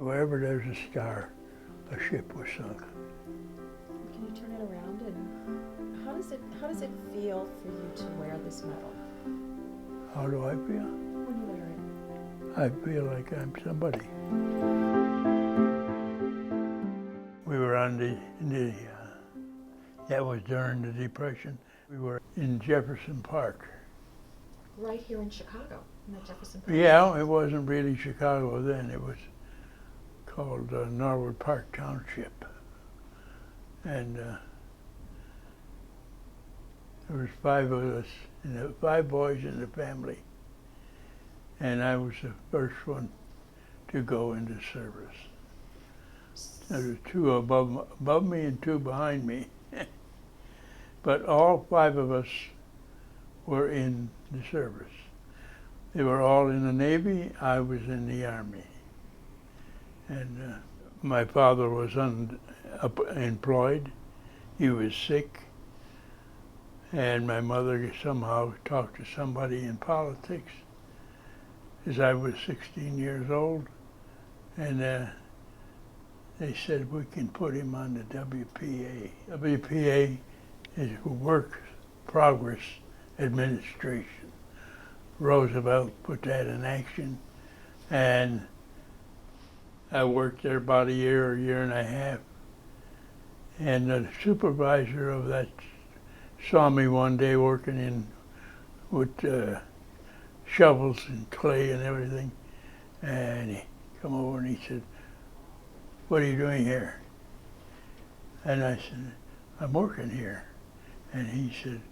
Wherever there's a star, a ship was sunk. Can you turn it around, and how does it feel for you to wear this medal? How do I feel? When you wear it. I feel like I'm somebody. We were on that was during the Depression. We were in Jefferson Park. Right here in Chicago, in the Jefferson Park. Yeah, it wasn't really Chicago then. It was called Norwood Park Township. And there was 5 of us, 5 boys in the family. And I was the first one to go into service. There were 2 above me and 2 behind me. But all 5 of us were in the service. They were all in the Navy. I was in the Army. And my father was unemployed. He was sick. And my mother somehow talked to somebody in politics as I was 16 years old. And they said, we can put him on the WPA. WPA is Work Progress Administration. Roosevelt put that in action, and I worked there about a year and a half. And the supervisor of that saw me one day working with shovels and clay and everything, and he come over and he said, "What are you doing here?" And I said, "I'm working here." And he said,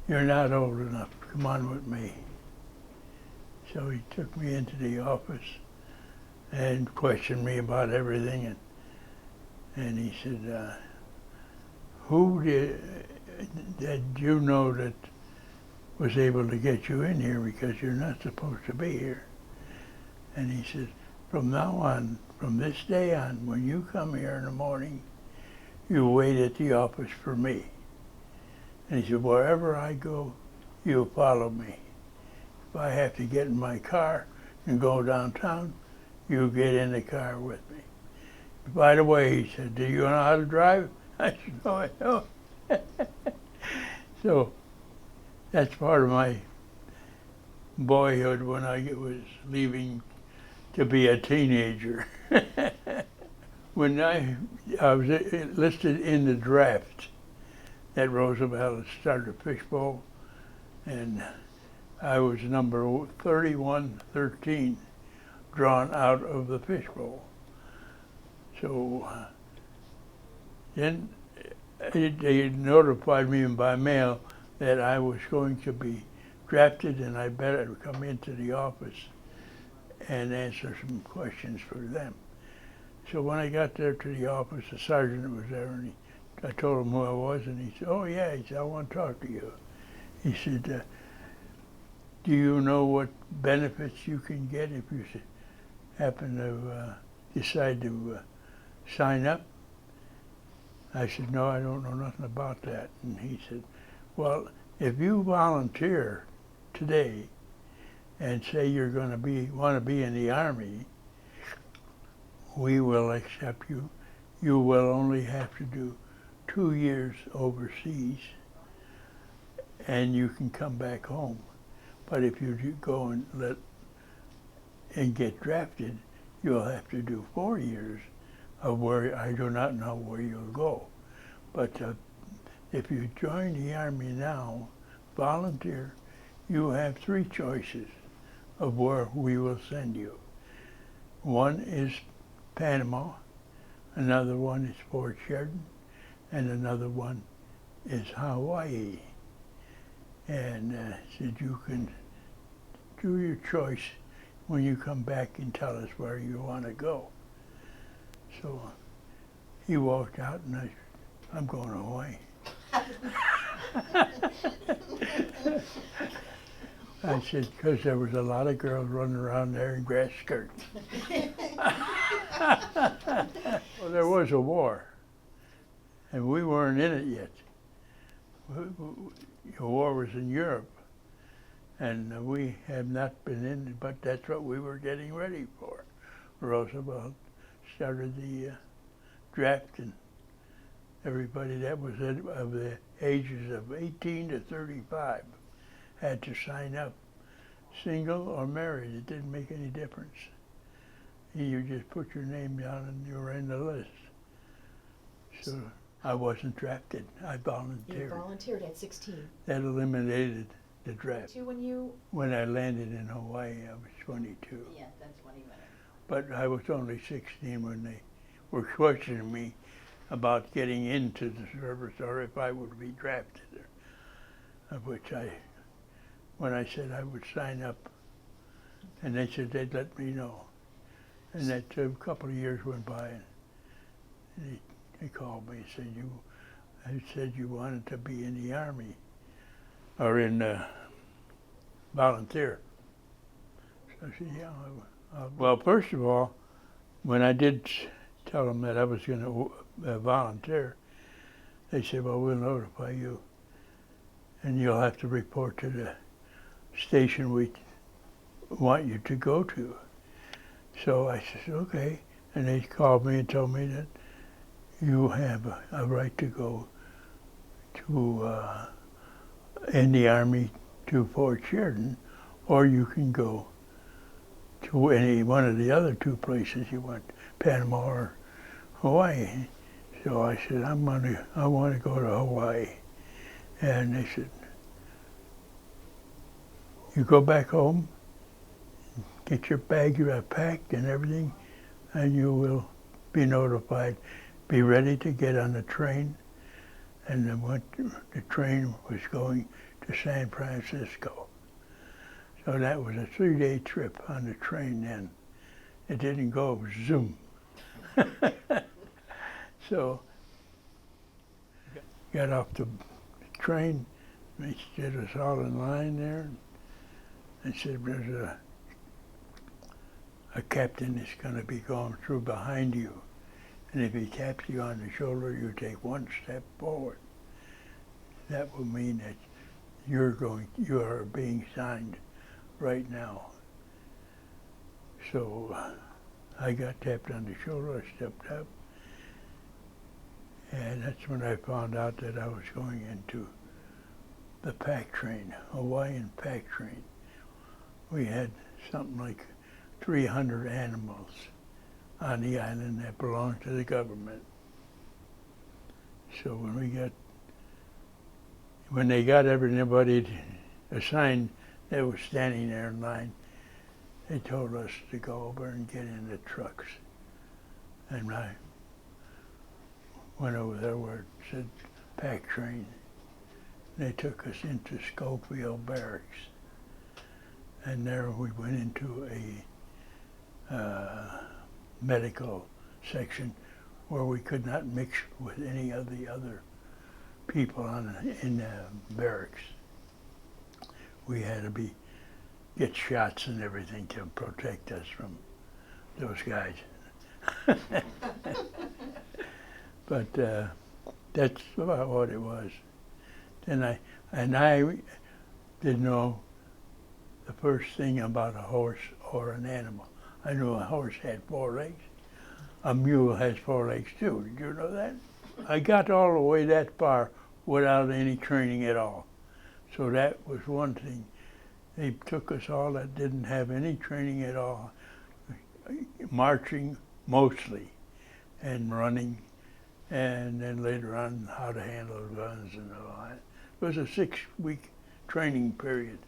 "You're not old enough. Come on with me." So he took me into the office and questioned me about everything. And he said, who did you know that was able to get you in here, because you're not supposed to be here? And he said, from now on, from this day on, when you come here in the morning, you wait at the office for me. And he said, wherever I go, you follow me. If I have to get in my car and go downtown, you get in the car with me. By the way, he said, do you know how to drive? I said, no, I don't. So that's part of my boyhood when I was leaving to be a teenager. When I was enlisted in the draft that Roosevelt had started a fishbowl, and I was number 3113 drawn out of the fishbowl. So then they notified me by mail that I was going to be drafted, and I better come into the office and answer some questions for them. So when I got there to the office, the sergeant was there, and I told him who I was, and he said, oh yeah, he said, I want to talk to you. He said, do you know what benefits you can get if you happen to decide to sign up? I said, no, I don't know nothing about that. And he said, well, if you volunteer today and say you're going to want to be in the Army, we will accept you. You will only have to do 2 years overseas, and you can come back home. But if you go and get drafted, you'll have to do 4 years of where I do not know where you'll go. But if you join the Army now, volunteer, you have 3 choices of where we will send you. One is Panama, another one is Fort Sheridan, and another one is Hawaii. And said you can do your choice when you come back and tell us where you want to go. So he walked out, and I said, I'm going to Hawaii. I said, because there was a lot of girls running around there in grass skirts. Well, there was a war, and we weren't in it yet. The war was in Europe, and we have not been in it, but that's what we were getting ready for. Roosevelt started the drafting. Everybody that was of the ages of 18 to 35 had to sign up, single or married. It didn't make any difference. You just put your name down and you were in the list. So I wasn't drafted. I volunteered. You volunteered at 16. That eliminated the draft. When I landed in Hawaii, I was 22. Yeah, that's when he went in. But I was only 16 when they were questioning me about getting into the service or if I would be drafted. Of which when I said I would sign up, and they said they'd let me know. And that a couple of years went by, and he called me and said you wanted to be in the Army or in volunteer. So I said, yeah. Well, first of all, when I did tell them that I was going to volunteer, they said, well, we'll notify you, and you'll have to report to the station we want you to go to. So I said, okay. And they called me and told me that you have a right to go to in the Army to Fort Sheridan, or you can go to any one of the other two places you want, Panama or Hawaii. So I said, I want to go to Hawaii. And they said, you go back home, get your bag you have packed and everything, and you will be notified. Be ready to get on the train. And then the train was going to San Francisco. So that was a 3-day trip on the train then. It didn't go, it was zoom. So got off the train, they stood us all in line there, and said, there's a captain that's going to be going through behind you. And if he taps you on the shoulder, you take one step forward. That will mean that you are being signed right now. So I got tapped on the shoulder, I stepped up, and that's when I found out that I was going into the pack train, Hawaiian pack train. We had something like 300 animals on the island that belonged to the government. So when they got everybody assigned that was standing there in line, they told us to go over and get in the trucks. And I went over there where it said pack train. They took us into Schofield Barracks. And there we went into a medical section where we could not mix with any of the other people in the barracks. We had to get shots and everything to protect us from those guys. But that's about what it was. Then I didn't know the first thing about a horse or an animal. I knew a horse had 4 legs. A mule has 4 legs too. Did you know that? I got all the way that far without any training at all. So that was one thing. They took us all that didn't have any training at all, marching mostly, and running, and then later on how to handle guns and all that. It was a 6-week training period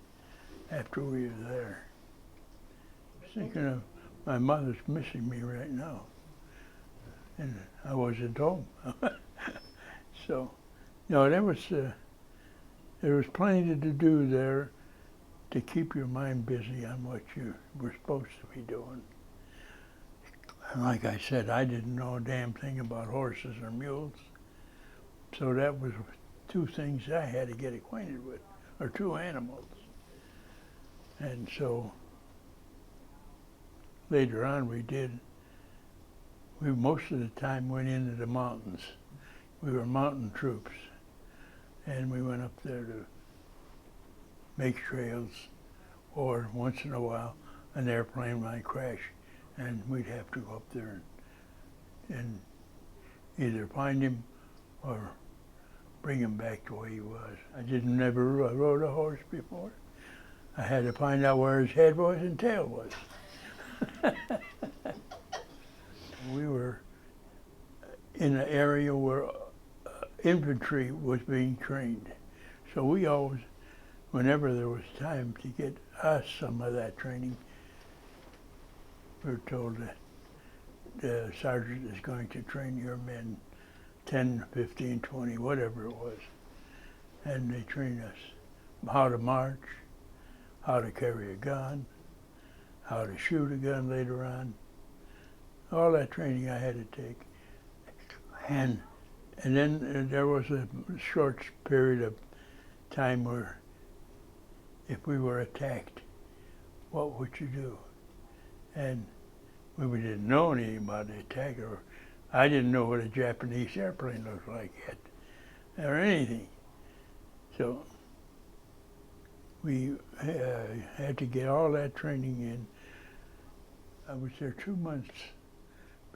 after we were there. Thinking of my mother's missing me right now, and I wasn't home. So, no, there was plenty to do there to keep your mind busy on what you were supposed to be doing. And like I said, I didn't know a damn thing about horses or mules, so that was 2 things I had to get acquainted with, or 2 animals. And so later on we most of the time went into the mountains. We were mountain troops, and we went up there to make trails, or once in a while an airplane might crash and we'd have to go up there and either find him or bring him back to where he was. I didn't never rode a horse before. I had to find out where his head was and tail was. We were in an area where infantry was being trained. So we always, whenever there was time to get us some of that training, we were told that the sergeant is going to train your men 10, 15, 20, whatever it was. And they trained us how to march, how to carry a gun, how to shoot a gun later on. All that training I had to take. And then there was a short period of time where if we were attacked, what would you do? And we didn't know anything about the attack, or I didn't know what a Japanese airplane looked like yet, or anything. So we had to get all that training in. I was there 2 months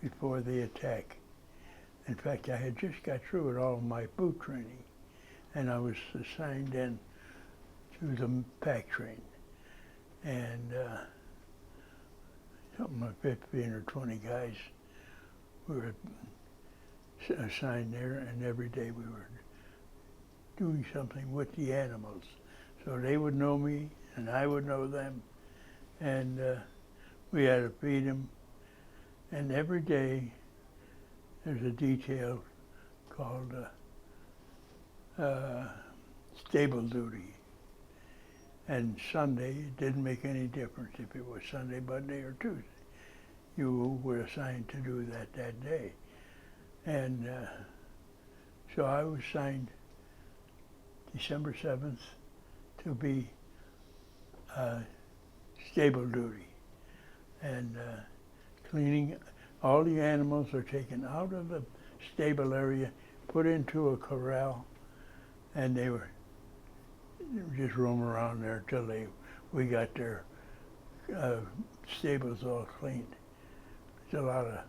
before the attack. In fact, I had just got through with all of my boot training, and I was assigned then to the pack train. And something like 15 or 20 guys were assigned there, and every day we were doing something with the animals. So they would know me, and I would know them, and we had to feed them. And every day there's a detail called stable duty. And Sunday, it didn't make any difference if it was Sunday, Monday, or Tuesday. You were assigned to do that day. And so I was assigned December 7th to be stable duty. And cleaning, all the animals are taken out of the stable area, put into a corral, and they were just roam around there till we got their stables all cleaned. It's a lot of,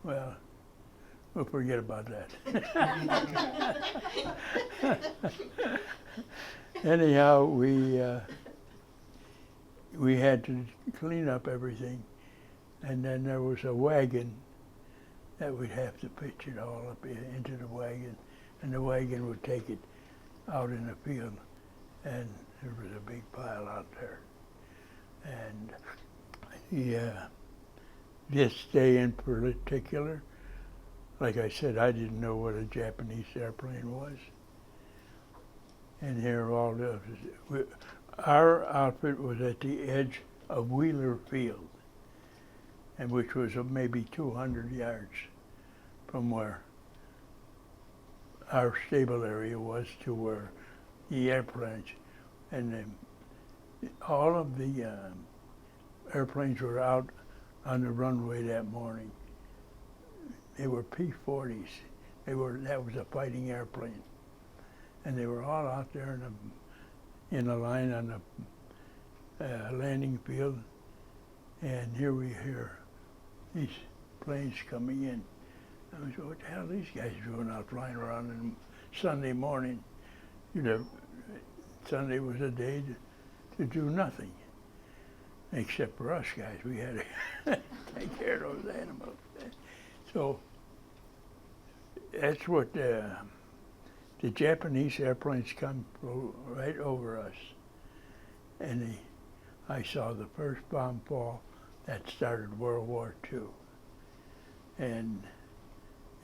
well, we'll forget about that. Anyhow, we had to clean up everything, and then there was a wagon that we'd have to pitch it all up into the wagon, and the wagon would take it out in the field, and there was a big pile out there. And this day in particular, like I said, I didn't know what a Japanese airplane was. And here all our outfit was at the edge of Wheeler Field, and which was maybe 200 yards from where our stable area was to where the airplanes, and all of the airplanes were out on the runway that morning. They were P-40s. That was a fighting airplane, and they were all out there in a line on the landing field. And here we hear these planes coming in. I was, what the hell are these guys doing out flying around on Sunday morning? You know, Sunday was a day to do nothing, except for us guys. We had to take care of those animals. So that's what the Japanese airplanes come right over us. And I saw the first bomb fall that started World War II. And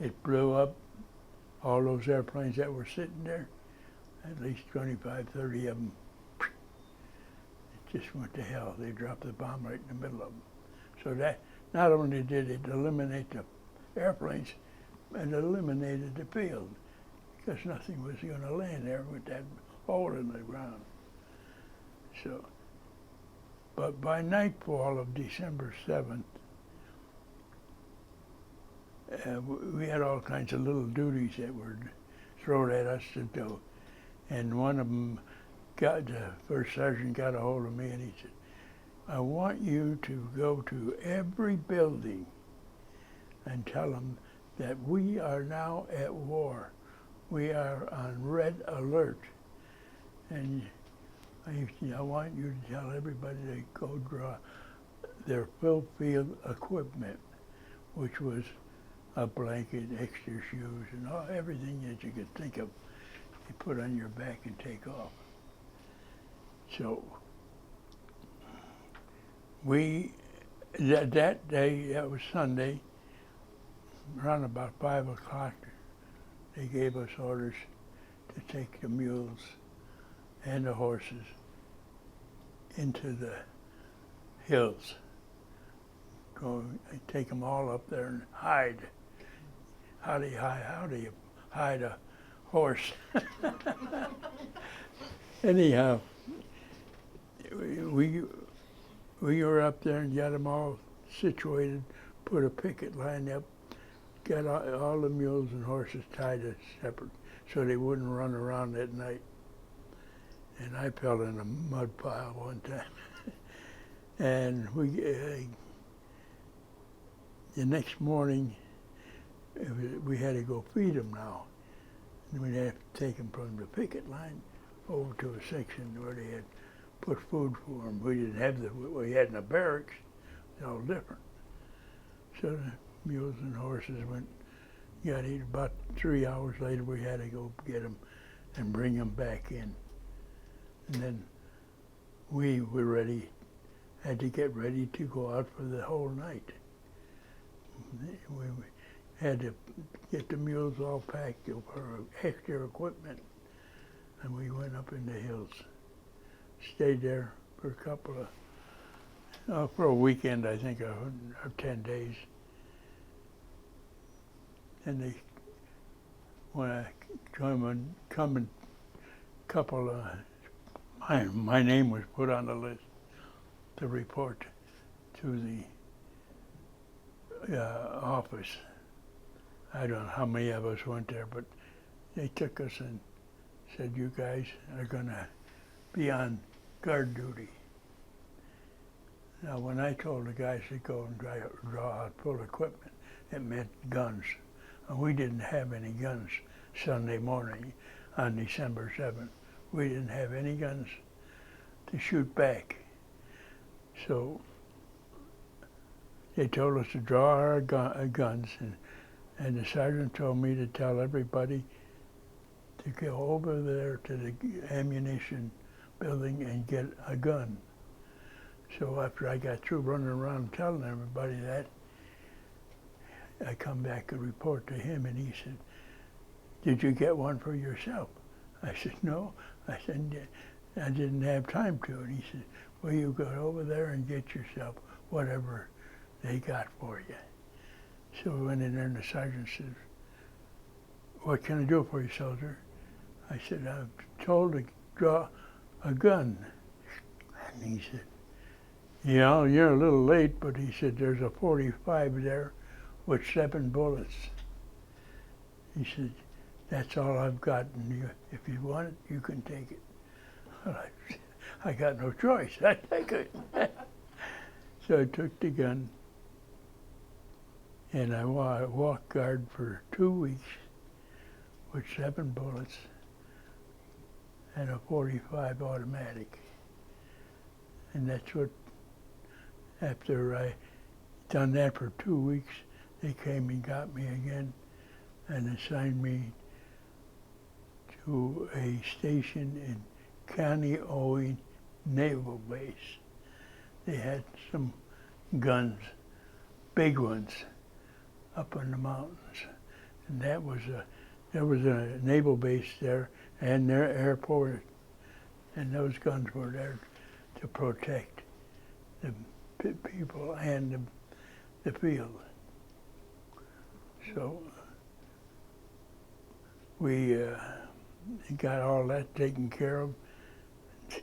it blew up all those airplanes that were sitting there, at least 25, 30 of them. It just went to hell. They dropped the bomb right in the middle of them. So that, not only did it eliminate the airplanes, it eliminated the field, because nothing was going to land there with that hole in the ground. So, but by nightfall of December 7th, we had all kinds of little duties that were thrown at us to do. And one of them, the first sergeant got a hold of me and he said, I want you to go to every building and tell them that we are now at war. We are on red alert. And I want you to tell everybody to go draw their full field equipment, which was a blanket, extra shoes, and everything that you could think of, you put on your back and take off. So that day, that was Sunday, around about 5 o'clock, they gave us orders to take the mules and the horses into the hills. Go and take them all up there and hide. How do you hide a horse? Anyhow, we were up there and got them all situated, put a picket line up, got all the mules and horses tied separate so they wouldn't run around at night. And I fell in a mud pile one time. And the next morning, we had to go feed them now. And we'd have to take them from the picket line over to a section where they had put food for them. We didn't have what we had in the barracks. They're all different. So the mules and horses got eaten. About 3 hours later, we had to go get them and bring them back in. And then we were ready, had to get ready to go out for the whole night. We had to get the mules all packed for extra equipment, and we went up in the hills. Stayed there for a couple of, for a weekend, I think, or 10 days. And when I come in, couple of, my name was put on the list to report to the office. I don't know how many of us went there, but they took us and said, you guys are going to be on guard duty. Now, when I told the guys to go and draw out full equipment, it meant guns. And we didn't have any guns Sunday morning on December 7th. We didn't have any guns to shoot back. So they told us to draw our guns, and the sergeant told me to tell everybody to go over there to the ammunition building and get a gun. So after I got through running around telling everybody that, I come back and report to him, and he said, did you get one for yourself? I said, no. I said, I didn't have time to. And he said, well, you go over there and get yourself whatever they got for you. So we went in there, and the sergeant said, what can I do for you, soldier? I said, I'm told to draw a gun. And he said, yeah, you're a little late, but he said, there's a 45 there with 7 bullets. He said, that's all I've got, and if you want it, you can take it. Well, I got no choice. I take it. So I took the gun, and I walked guard for 2 weeks with 7 bullets and a 45 automatic. And that's what, after I done that for 2 weeks, they came and got me again and assigned me to a station in Kaneohe Naval Base. They had some guns, big ones, up in the mountains. And there was a naval base there and their airport, and those guns were there to protect the people and the field. So we got all that taken care of. If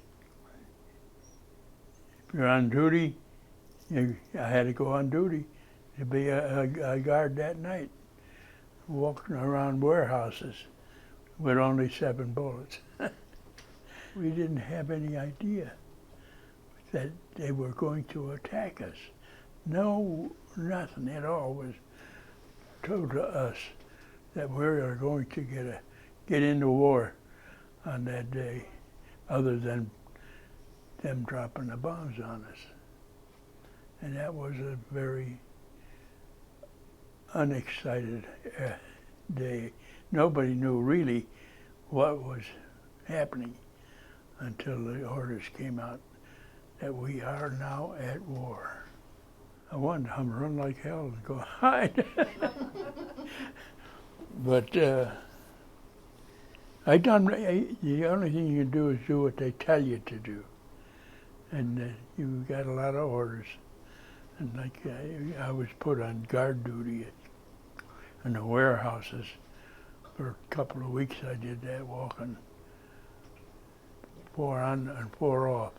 you're on duty, I had to go on duty to be a guard that night, walking around warehouses with only 7 bullets. We didn't have any idea that they were going to attack us. No, nothing at all was told to us that we are going to get into war on that day, other than them dropping the bombs on us. And that was a very unexcited day. Nobody knew really what was happening until the orders came out that we are now at war. I wanted to run like hell and go hide. But the only thing you can do is do what they tell you to do. And you got a lot of orders. And like I was put on guard duty in the warehouses for a couple of weeks. I did that, walking 4 on and 4 off.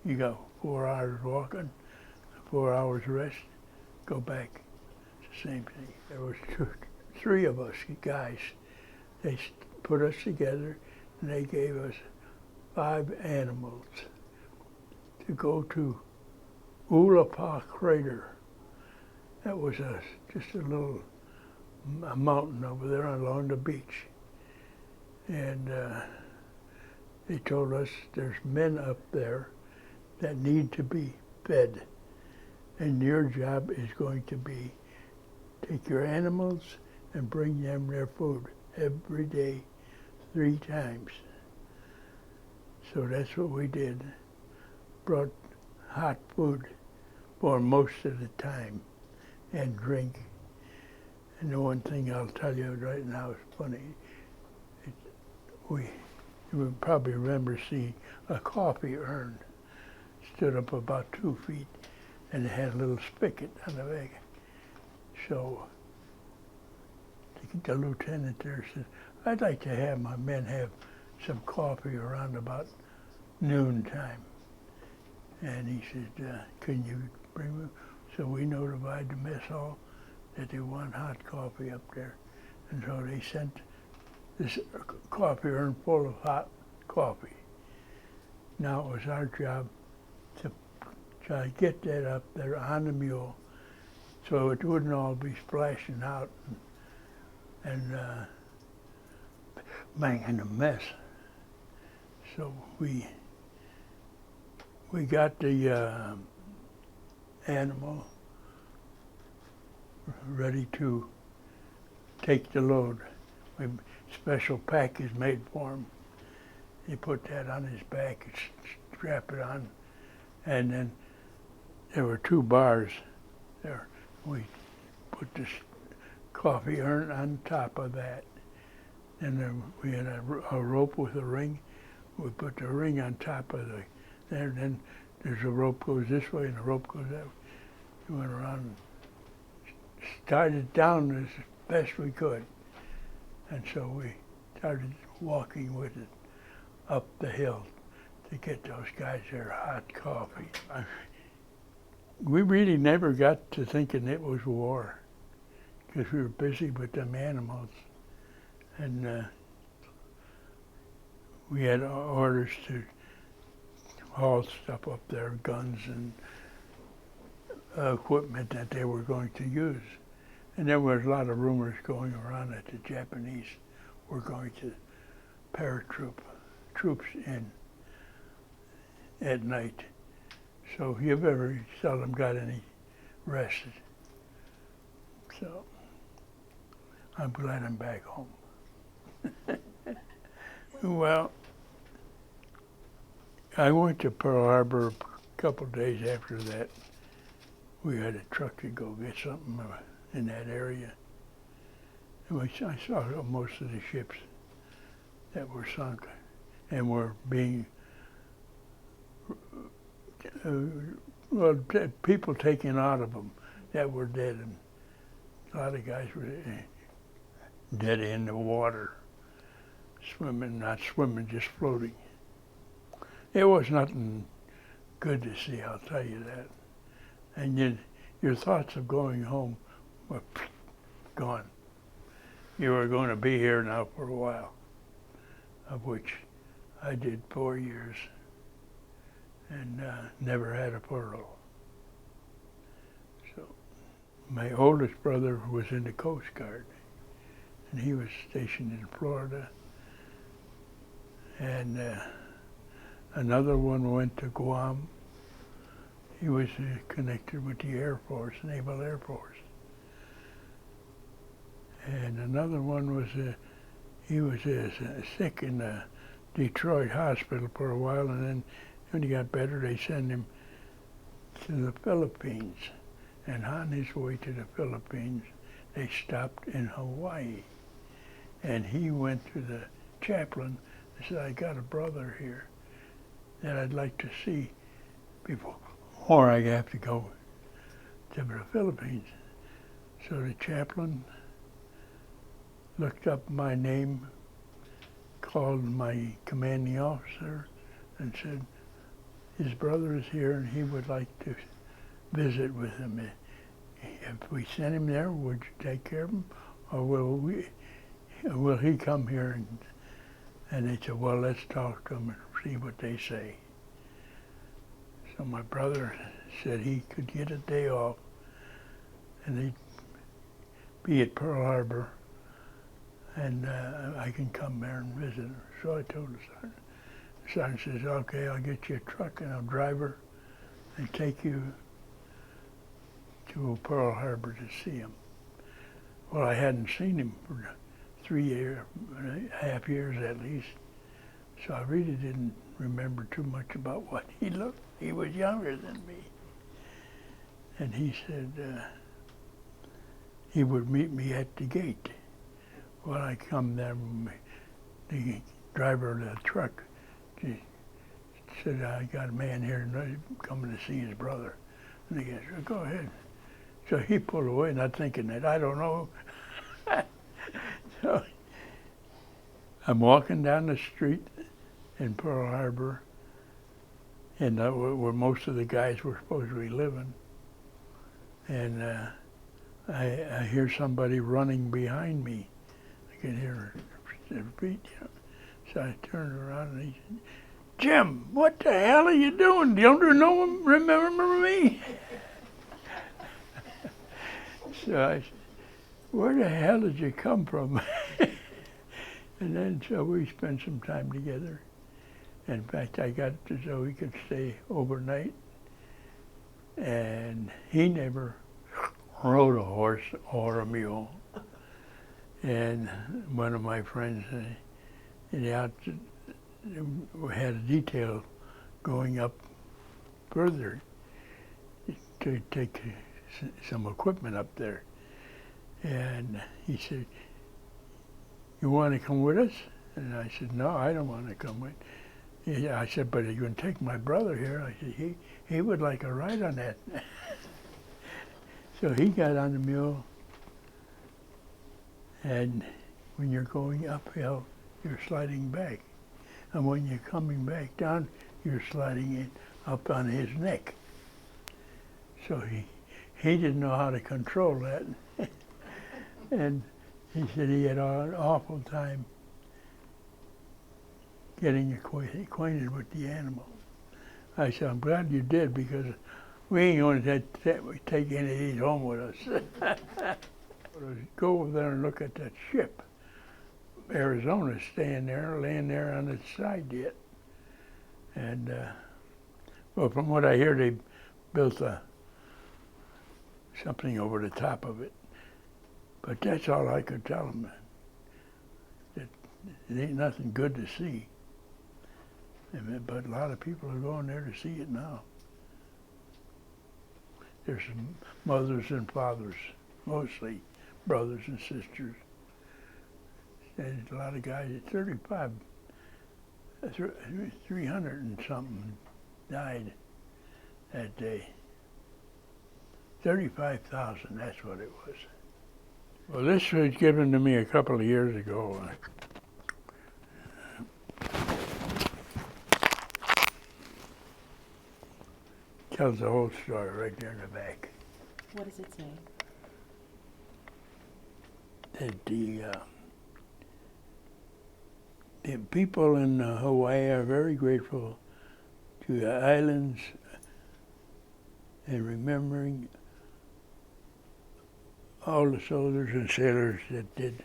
You got 4 hours walking, 4 hours rest, go back. It's the same thing. There was 3 of us guys. They put us together and they gave us 5 animals to go to Ulapa Crater. That was just a little mountain over there along the beach. And they told us there's men up there that need to be fed. And your job is going to be take your animals and bring them their food every day, 3 times. So that's what we did. Brought hot food for most of the time, and drink. And the one thing I'll tell you right now is funny. You probably remember seeing a coffee urn stood up about 2 feet, and it had a little spigot on the back. So the lieutenant there said, "I'd like to have my men have some coffee around about noon time." And he said, "Can you bring them?" So we notified the mess hall that they want hot coffee up there. And so they sent this coffee urn full of hot coffee. Now it was our job to try to get that up there on the mule so it wouldn't all be splashing out and making a mess. So we got the animal ready to take the load. Special pack is made for him. You put that on his back and strap it on, and then there were 2 bars there. We put this coffee urn on top of that. And we had a rope with a ring. We put the ring on top of there. Then there's a rope goes this way and a rope goes that way. We went around and started down as best we could. And so we started walking with it up the hill to get those guys their hot coffee. We really never got to thinking it was war because we were busy with them animals. And we had orders to haul stuff up there, guns and equipment that they were going to use. And there was a lot of rumors going around that the Japanese were going to paratroop troops in at night. So you very seldom got any rest. So I'm glad I'm back home. Well, I went to Pearl Harbor a couple of days after that. We had a truck to go get something in that area. And I saw most of the ships that were sunk and were being, people taken out of them that were dead. And a lot of guys were dead in the water, swimming, not swimming, just floating. It was nothing good to see, I'll tell you that. And your thoughts of going home were gone. You were going to be here now for a while, of which I did 4 years. and never had a pearl. So my oldest brother was in the Coast Guard, and he was stationed in Florida. And another one went to Guam. He was connected with the Air Force, Naval Air Force. And another one was, he was sick in the Detroit hospital for a while, and then when he got better, they sent him to the Philippines. And on his way to the Philippines, they stopped in Hawaii. And he went to the chaplain and said, I got a brother here that I'd like to see before I have to go to the Philippines. So the chaplain looked up my name, called my commanding officer, and said, his brother is here and he would like to visit with him. If we send him there, would you take care of him? Or will he come here? And they said, well, let's talk to him and see what they say. So my brother said he could get a day off and he'd be at Pearl Harbor, and I can come there and visit him. So I told the sergeant. The sergeant says, okay, I'll get you a truck and I'll drive her and take you to Pearl Harbor to see him. Well, I hadn't seen him for 3.5 years at least, so I really didn't remember too much about what he looked. He was younger than me. And he said he would meet me at the gate. Well, I come there, the driver of the truck said, I got a man here coming to see his brother. And the guy said, go ahead. So he pulled away, not thinking that, I don't know. So I'm walking down the street in Pearl Harbor, and where most of the guys were supposed to be living. And I hear somebody running behind me. I can hear their feet, you know. So I turned around and he said, Jim, what the hell are you doing? Don't you remember me? So I said, where the hell did you come from? And then so we spent some time together. In fact, I got to so he could stay overnight. And he never rode a horse or a mule. And one of my friends had a detail going up further to take some equipment up there. And he said, you want to come with us? And I said, no, I don't want to come with. Yeah, I said, but are you going to take my brother here? I said, he would like a ride on that. So he got on the mule, and when you're going uphill, you're sliding back. And when you're coming back down, you're sliding in up on his neck. So he didn't know how to control that. And he said he had an awful time getting acquainted with the animal. I said, I'm glad you did, because we ain't going to take any of these home with us. Go over there and look at that ship. Arizona's laying there on its side yet. And, well, from what I hear, they built something over the top of it. But that's all I could tell them. That it ain't nothing good to see. But a lot of people are going there to see it now. There's some mothers and fathers, mostly brothers and sisters. And a lot of guys at 35, 300 and something died that day. 35,000, that's what it was. Well, this was given to me a couple of years ago. Tells the whole story right there in the back. What does it say? That the people in Hawaii are very grateful to to the islands and remembering all the soldiers and sailors that did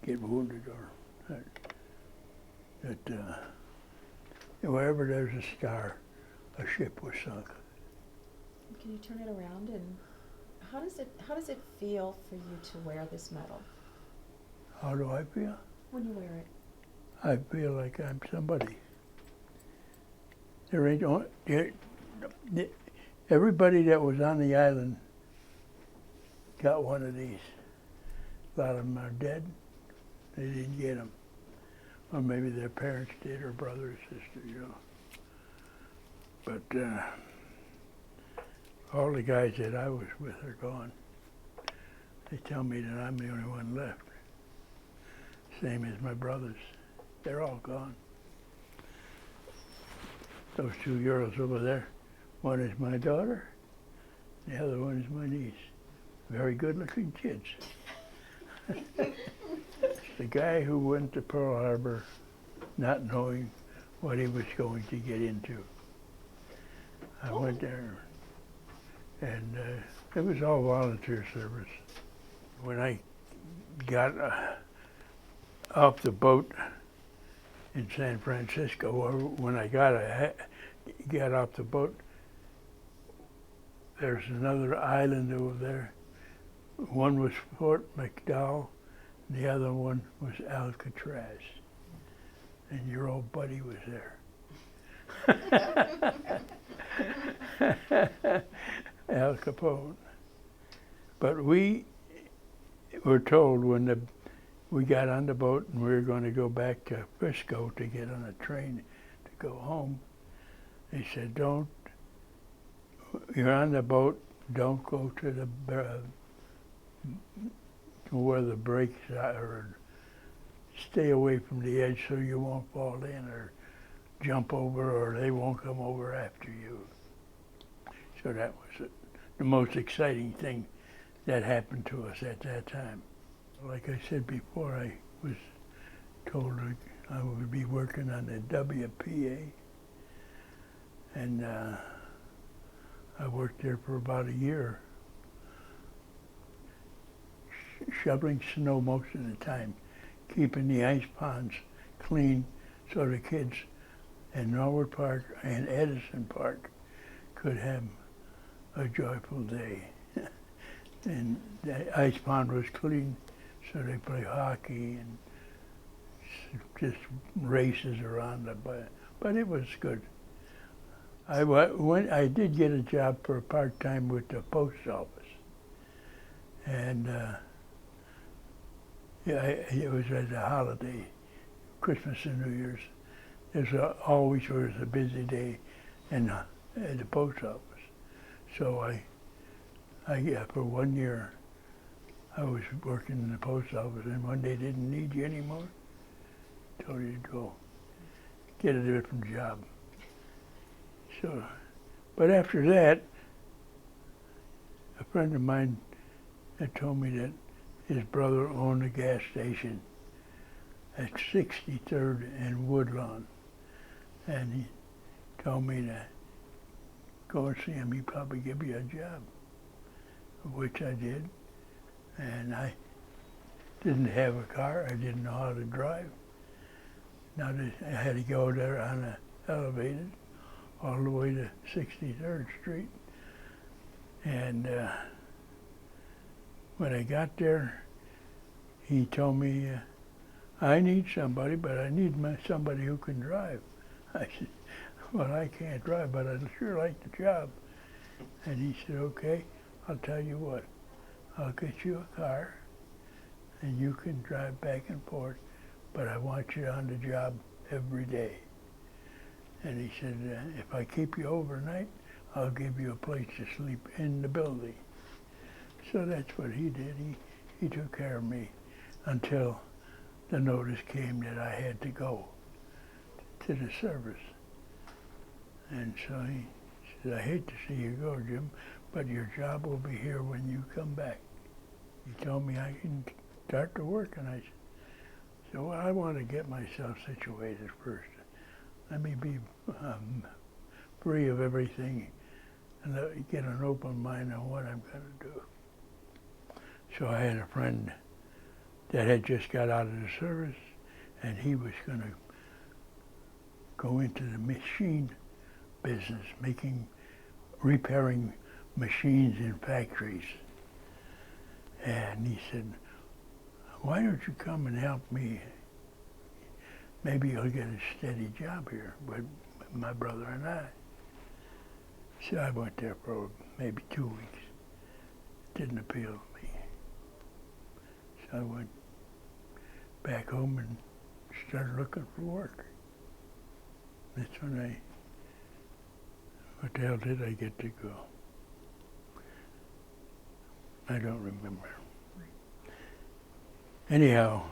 get wounded or that wherever there's a scar, a ship was sunk. Can you turn it around, and how does it feel for you to wear this medal? How do I feel? When you wear it. I feel like I'm somebody. There ain't everybody that was on the island got one of these. A lot of them are dead. They didn't get them. Or maybe their parents did, or brother or sister, you know. But all the guys that I was with are gone. They tell me that I'm the only one left. Same as my brothers. They're all gone. Those two girls over there, one is my daughter, the other one is my niece. Very good-looking kids. The guy who went to Pearl Harbor not knowing what he was going to get into. I went there, and it was all volunteer service. When I got off the boat in San Francisco, or when I got off the boat, there's another island over there. One was Fort McDowell, and the other one was Alcatraz. And your old buddy was there. Al Capone. But we were told when we got on the boat and we were going to go back to Frisco to get on a train to go home, they said, you're on the boat, don't go to the to where the brakes are, or stay away from the edge so you won't fall in or jump over, or they won't come over after you. So that was the most exciting thing that happened to us at that time. Like I said before, I was told I would be working on the WPA, and I worked there for about a year, shoveling snow most of the time, keeping the ice ponds clean so the kids in Norwood Park and Edison Park could have a joyful day. And the ice pond was clean, so they play hockey and just races around it. But it was good. I did get a job for part-time with the post office. And it was at the holiday, Christmas and New Year's. There's always was a busy day at the post office. So I for 1 year, I was working in the post office, and when they didn't need you anymore, told you to go get a different job. So, but after that, a friend of mine had told me that his brother owned a gas station at 63rd and Woodlawn, and he told me to go and see him. He'd probably give you a job, which I did. And I didn't have a car. I didn't know how to drive. Now I had to go there on an elevated all the way to 63rd Street. And when I got there, he told me, I need somebody, but I need somebody who can drive. I said, well, I can't drive, but I'd sure like the job. And he said, okay, I'll tell you what. I'll get you a car, and you can drive back and forth, but I want you on the job every day. And he said, if I keep you overnight, I'll give you a place to sleep in the building. So that's what he did. He took care of me until the notice came that I had to go to the service. And so he said, I hate to see you go, Jim, but your job will be here when you come back. He told me I can start to work, and I said, well, I want to get myself situated first. Let me be free of everything and let me get an open mind on what I'm going to do. So I had a friend that had just got out of the service, and he was going to go into the machine business, repairing machines in factories. And he said, why don't you come and help me? Maybe you'll get a steady job here with my brother and I. So I went there for maybe 2 weeks. Didn't appeal to me. So I went back home and started looking for work. That's when what the hell did I get to go? I don't remember. Anyhow,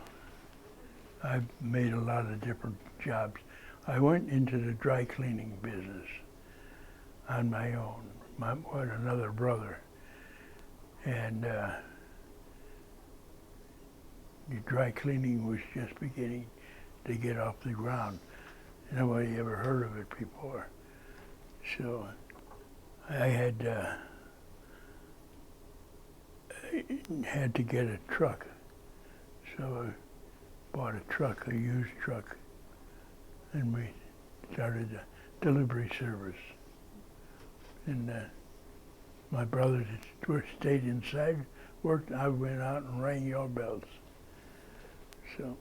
I've made a lot of different jobs. I went into the dry cleaning business on my own, with another brother. And the dry cleaning was just beginning to get off the ground. Nobody ever heard of it before. So I had to get a truck. So I bought a truck, a used truck, and we started a delivery service. And my brothers stayed inside, worked. I went out and rang your bells. So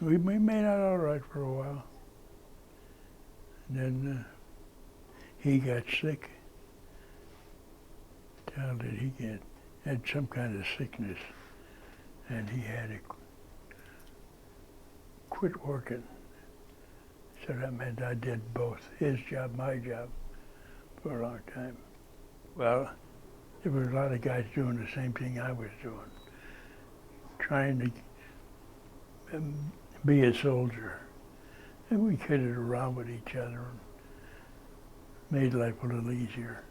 we made out all right for a while. And then he got sick. How did he get? Had some kind of sickness, and he had to quit working. So that meant I did both his job, my job, for a long time. Well, there were a lot of guys doing the same thing I was doing, trying to be a soldier. And we kidded around with each other and made life a little easier.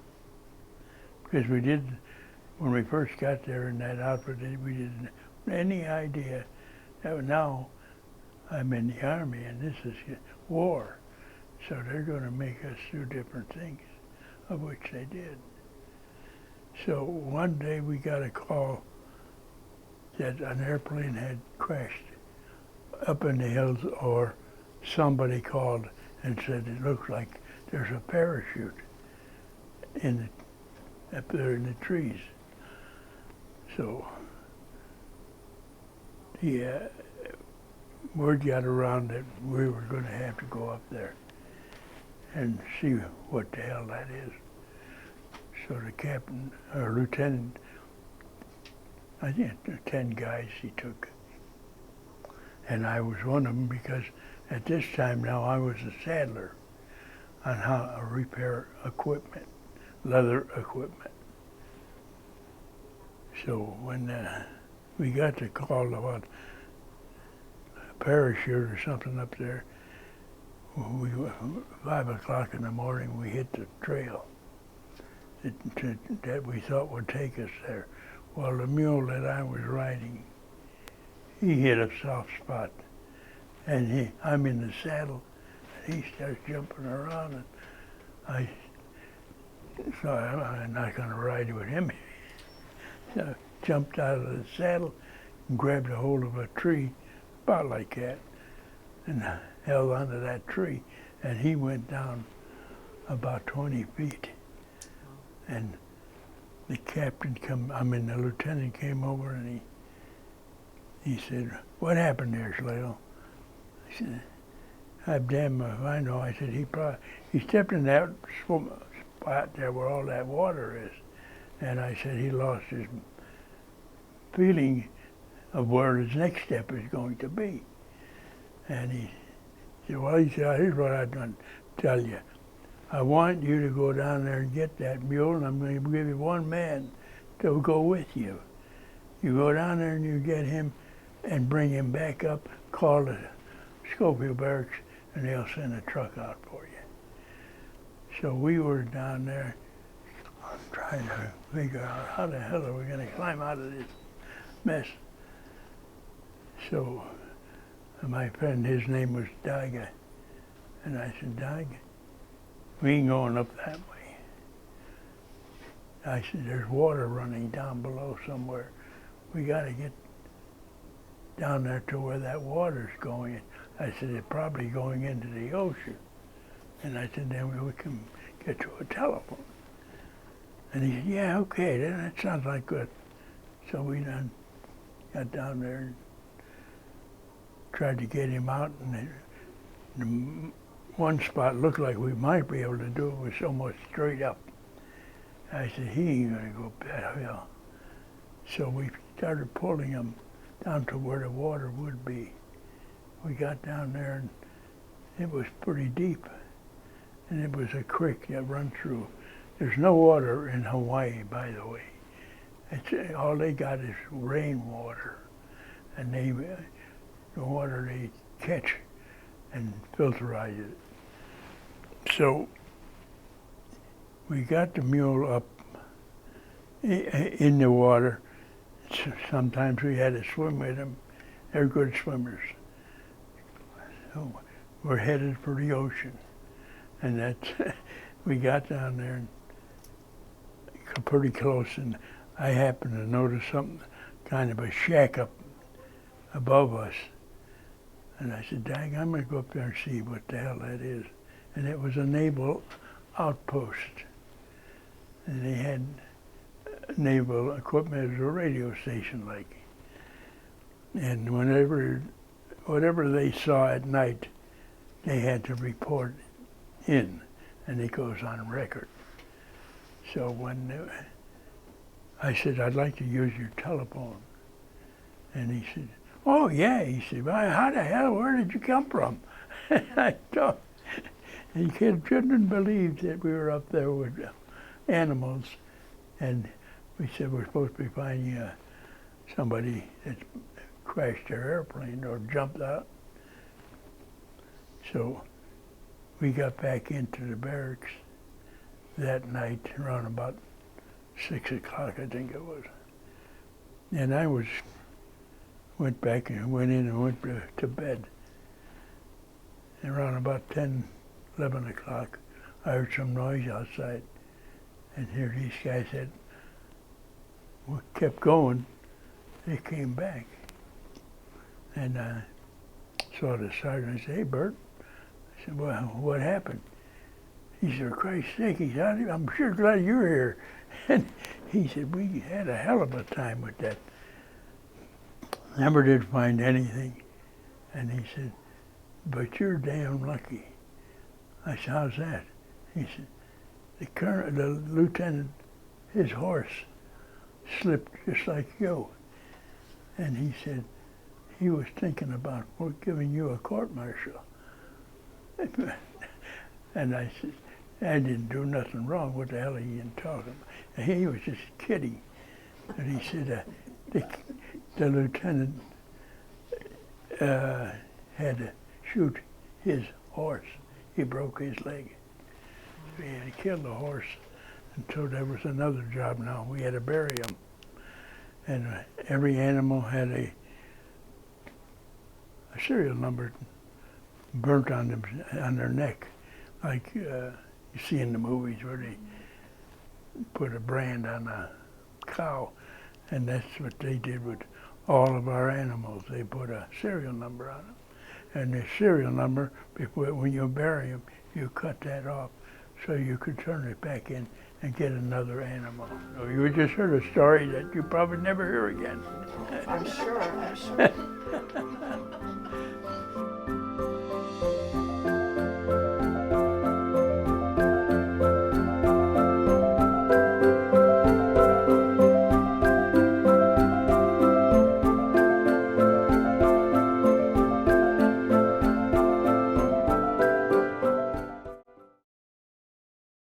Because we did, when we first got there in that outfit, we didn't have any idea that now I'm in the Army and this is war. So they're going to make us do different things, of which they did. So one day we got a call that an airplane had crashed up in the hills, or somebody called and said it looks like there's a parachute up there in the trees. So the word got around that we were going to have to go up there and see what the hell that is. So the captain, or lieutenant, I think 10 guys he took. And I was one of them because at this time now I was a saddler on how to repair equipment, leather equipment. So when we got the call about a parachute or something up there, 5 o'clock in the morning we hit the trail that we thought would take us there. Well, the mule that I was riding, he hit a soft spot, and I'm in the saddle, and he starts jumping around, and I thought I'm not going to ride with him. So I jumped out of the saddle and grabbed a hold of a tree, about like that, and held onto that tree, and he went down about 20 feet. And the the lieutenant came over and he said, "What happened there, Schlegel?" I said, "I'm damn if I know." I said, he stepped in that spot there where all that water is. And I said, he lost his feeling of where his next step is going to be. And he said, well, here's what I'm going to tell you. I want you to go down there and get that mule, and I'm going to give you one man to go with you. You go down there and you get him and bring him back up, call the Schofield Barracks, and they'll send a truck out for you. So we were down there trying to figure out how the hell are we going to climb out of this mess. So my friend, his name was Daga, and I said, Daga, we ain't going up that way. I said, there's water running down below somewhere. We got to get down there to where that water's going. I said, it's probably going into the ocean. And I said, then we can get you a telephone. And he said, yeah, okay, that sounds like good. So we then got down there and tried to get him out. And the one spot looked like we might be able to do it was almost straight up. I said, he ain't gonna go up that hill. So we started pulling him down to where the water would be. We got down there and it was pretty deep. And it was a creek that run through. There's no water in Hawaii, by the way. It's, all they got is rainwater. And the water they catch and filterize it. So we got the mule up in the water. Sometimes we had to swim with them. They're good swimmers. So we're headed for the ocean. And that's, we got down there and pretty close, and I happened to notice something, kind of a shack up above us. And I said, dang, I'm gonna go up there and see what the hell that is. And it was a naval outpost. And they had naval equipment as a radio station like. And whatever they saw at night, they had to report in, and it goes on record. So when I said, I'd like to use your telephone. And he said, oh yeah, he said, well, how the hell, where did you come from? And I thought, he couldn't believe that we were up there with animals. And we said, we're supposed to be finding somebody that crashed their airplane or jumped out. So we got back into the barracks that night around about 6 o'clock, I think it was. And I went back and went in and went to bed. And around about 10, 11 o'clock, I heard some noise outside. And here these guys had kept going. They came back. And I saw the sergeant. I said, hey, Bert. I said, well, what happened? He said, for Christ's sake, he said, I'm sure glad you're here. And he said, we had a hell of a time with that. Never did find anything. And he said, but you're damn lucky. I said, how's that? He said, the lieutenant, his horse slipped just like you. And he said, he was thinking about giving you a court-martial. And I said, I didn't do nothing wrong. What the hell are you talking about? He was just kidding. And he said, the lieutenant had to shoot his horse. He broke his leg. So he had to kill the horse. And so there was another job now. We had to bury him. And every animal had a serial number burnt on them, on their neck, like you see in the movies where they put a brand on a cow. And that's what they did with all of our animals. They put a serial number on them. And the serial number, before, when you bury them, you cut that off so you could turn it back in and get another animal. So you just heard a story that you probably never hear again. I'm sure.